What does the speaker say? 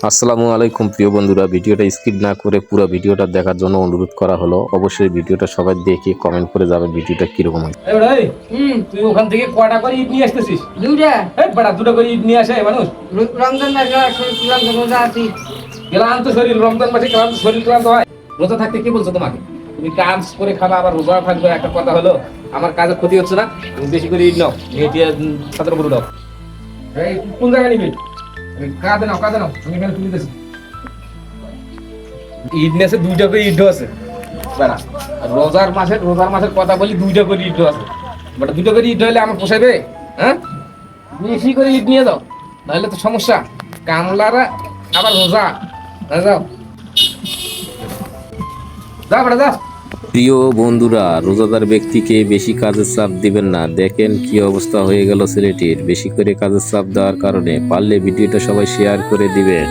আসসালামু আলাইকুম প্রিয় বন্ধুরা, ভিডিওটা স্কিপ না করে পুরো ভিডিওটা দেখার জন্য অনুরোধ করা হলো। অবশ্যই ভিডিওটা সবাই দেখে কমেন্ট করে যাবেন ভিডিওটা কিরকম হয়। তুই ওখান থেকে কয়টা করে ইট নিয়ে আসতেছিস? দুইটা বেটা দুটো করে ইট নিয়ে আসে মানুষ। রমজান মাসে রমজান রোজা আছি। ক্লান্ত শরীর, রমজান মাসে ক্লান্ত শরীর ক্লান্ত হয়। রোজা থাকতে কি বলছো তোমাকে? তুমি কাজ করে খাবা আবার রোজা থাকবে, একটা কথা হলো আমার কাজের ক্ষতি হচ্ছে না? তুমি বেশি করে ইট নাও, মেয়েটিয়া ছাত্র বলে দাও। এই কোন জায়গায় নিবি? কাঁদে নাও আমি এখানে তুলে দিতেছি। ঈদ নেছে দুইটা করে ইট আছে বেড়া। রোজার মাসের কথা বলি, দুইটা করে ইট আছে বেটা। দুটো করে ইট হলে আমার পোষাবে? হ্যাঁ, বেশি করে ইট নিয়ে যাও, নাহলে তো সমস্যা। কামলারা আবার রোজা। যাও যা বেটা যা। প্রিয় বন্ধুরা, রোজাদার ব্যক্তিকে বেশি কাজের চাপ দিবেন না। দেখেন কি অবস্থা হয়ে গেল ছেলেটির। বেশি করে কাজের চাপ দেওয়ার কারণে পারলে ভিডিওটা সবাই শেয়ার করে দিবেন।